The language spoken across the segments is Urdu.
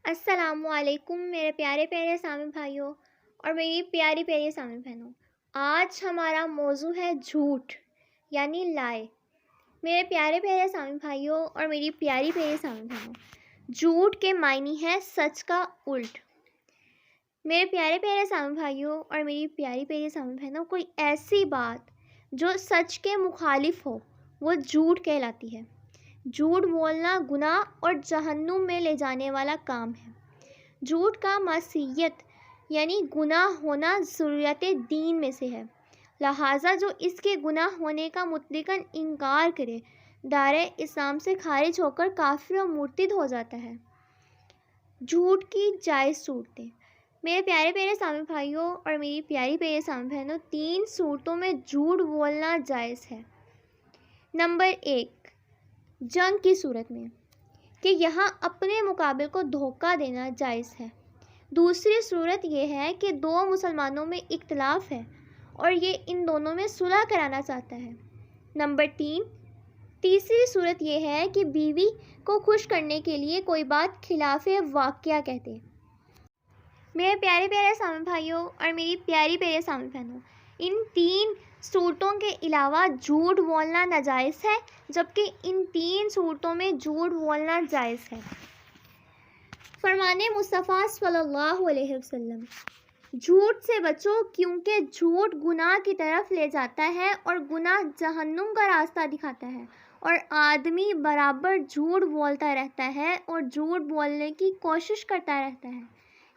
السلام علیکم میرے پیارے پیارے سامع بھائیوں اور میری پیاری پیاری سامع بہنوں۔ آج ہمارا موضوع ہے جھوٹ یعنی لائے۔ میرے پیارے پیارے سامع بھائیوں اور میری پیاری پیاری سامع بہنوں، جھوٹ کے معنی ہے سچ کا الٹ۔ میرے پیارے پیارے سامع بھائیوں اور میری پیاری پیاری سامع بہنوں، کوئی ایسی بات جو سچ کے مخالف ہو وہ جھوٹ کہلاتی ہے۔ جھوٹ بولنا گناہ اور جہنم میں لے جانے والا کام ہے۔ جھوٹ کا معصیت یعنی گناہ ہونا ضروریات دین میں سے ہے، لہٰذا جو اس کے گناہ ہونے کا مطلقاً انکار کرے دائرۂ اسلام سے خارج ہو کر کافر و مرتد ہو جاتا ہے۔ جھوٹ کی جائز صورتیں۔ میرے پیارے پیارے سامع بھائیوں اور میری پیاری پیاری سامع بہنوں، 3 صورتوں میں جھوٹ بولنا جائز ہے۔ نمبر 1، جنگ کی صورت میں کہ یہاں اپنے مقابل کو دھوکہ دینا جائز ہے۔ دوسری صورت یہ ہے کہ 2 مسلمانوں میں اختلاف ہے اور یہ ان دونوں میں صلح کرانا چاہتا ہے۔ نمبر 3، تیسری صورت یہ ہے کہ بیوی کو خوش کرنے کے لیے کوئی بات خلاف واقعہ کہتے۔ میرے پیارے پیارے سامع بھائیوں اور میری پیاری پیاری سامع بہنوں، ان 3 صورتوں کے علاوہ جھوٹ بولنا ناجائز ہے، جبکہ ان 3 صورتوں میں جھوٹ بولنا جائز ہے۔ فرمان مصطفیٰ صلی اللہ علیہ وسلم، جھوٹ سے بچو کیونکہ جھوٹ گناہ کی طرف لے جاتا ہے اور گناہ جہنم کا راستہ دکھاتا ہے، اور آدمی برابر جھوٹ بولتا رہتا ہے اور جھوٹ بولنے کی کوشش کرتا رہتا ہے،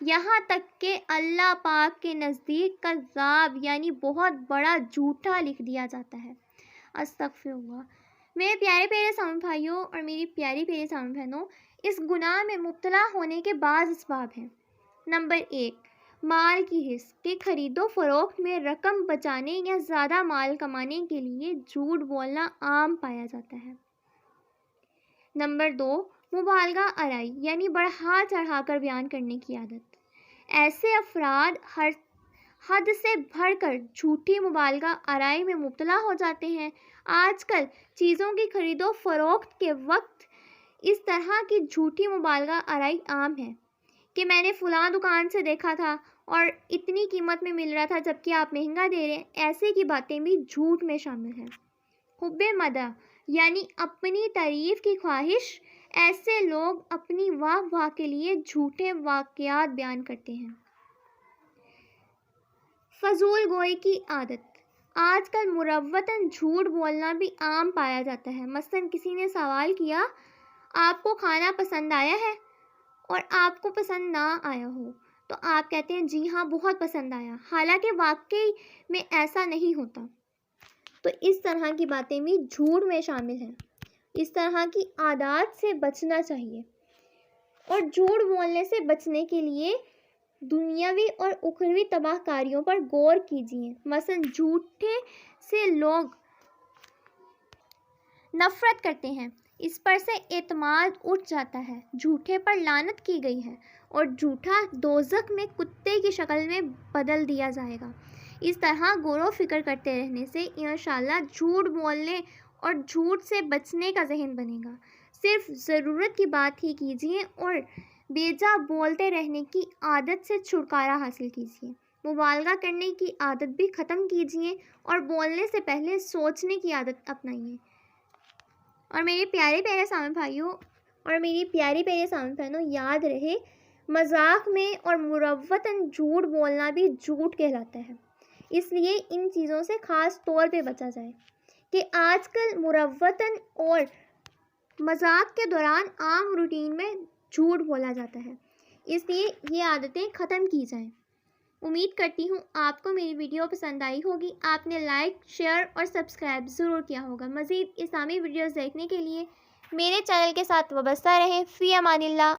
یہاں تک کہ اللہ پاک کے نزدیک کذاب یعنی بہت بڑا جھوٹا لکھ دیا جاتا ہے۔ استغفر اللہ۔ میرے پیارے پیارے سامع بھائیوں اور میری پیاری پیاری سامع بہنوں، اس گناہ میں مبتلا ہونے کے بعض اسباب ہیں۔ نمبر 1، مال کی حرص کہ خرید و فروخت میں رقم بچانے یا زیادہ مال کمانے کے لیے جھوٹ بولنا عام پایا جاتا ہے۔ نمبر 2، مبالغہ آرائی یعنی بڑھا چڑھا کر بیان کرنے کی عادت۔ ایسے افراد حد سے بڑھ کر جھوٹی مبالغہ آرائی میں مبتلا ہو جاتے ہیں۔ آج کل چیزوں کی خرید و فروخت کے وقت اس طرح کی جھوٹی مبالغہ آرائی عام ہے کہ میں نے فلاں دکان سے دیکھا تھا اور اتنی قیمت میں مل رہا تھا جبکہ آپ مہنگا دے رہے ہیں۔ ایسے کی باتیں بھی جھوٹ میں شامل ہیں۔ حب مدح یعنی اپنی تعریف کی خواہش، ایسے لوگ اپنی واہ واہ کے لیے جھوٹے واقعات بیان کرتے ہیں۔ فضول گوئی کی عادت۔ آج کل مروتاً جھوٹ بولنا بھی عام پایا جاتا ہے۔ مثلاً کسی نے سوال کیا، آپ کو کھانا پسند آیا ہے؟ اور آپ کو پسند نہ آیا ہو تو آپ کہتے ہیں جی ہاں بہت پسند آیا، حالانکہ واقعی میں ایسا نہیں ہوتا۔ تو اس طرح کی باتیں بھی جھوٹ میں شامل ہیں۔ اس طرح کی عادات سے بچنا چاہیے، اور جھوٹ بولنے سے بچنے کے لیے دنیاوی اور اخروی تباہ کاریوں پر غور کیجیے۔ مثلاً جھوٹے سے لوگ نفرت کرتے ہیں، اس پر سے اعتماد اٹھ جاتا ہے، جھوٹے پر لعنت کی گئی ہے اور جھوٹا دوزخ میں کتے کی شکل میں بدل دیا جائے گا۔ اس طرح غور و فکر کرتے رہنے سے انشاءاللہ جھوٹ بولنے اور جھوٹ سے بچنے کا ذہن بنے گا۔ صرف ضرورت کی بات ہی کیجیے اور بیجا بولتے رہنے کی عادت سے چھٹکارا حاصل کیجیے۔ مبالغہ کرنے کی عادت بھی ختم کیجیے اور بولنے سے پہلے سوچنے کی عادت اپنائیے۔ اور میرے پیارے پیارے سامع بھائیوں اور میری پیاری پیاری سامع بہنوں، یاد رہے مذاق میں اور مروتاً جھوٹ بولنا بھی جھوٹ کہلاتا ہے، اس لیے ان چیزوں سے خاص طور پہ بچا جائے کہ آج کل مروتاً اور مذاق کے دوران عام روٹین میں جھوٹ بولا جاتا ہے، اس لیے یہ عادتیں ختم کی جائیں۔ امید کرتی ہوں آپ کو میری ویڈیو پسند آئی ہوگی۔ آپ نے لائک، شیئر اور سبسکرائب ضرور کیا ہوگا۔ مزید اسلامی ویڈیوز دیکھنے کے لیے میرے چینل کے ساتھ وابستہ رہیں۔ فی امان اللہ۔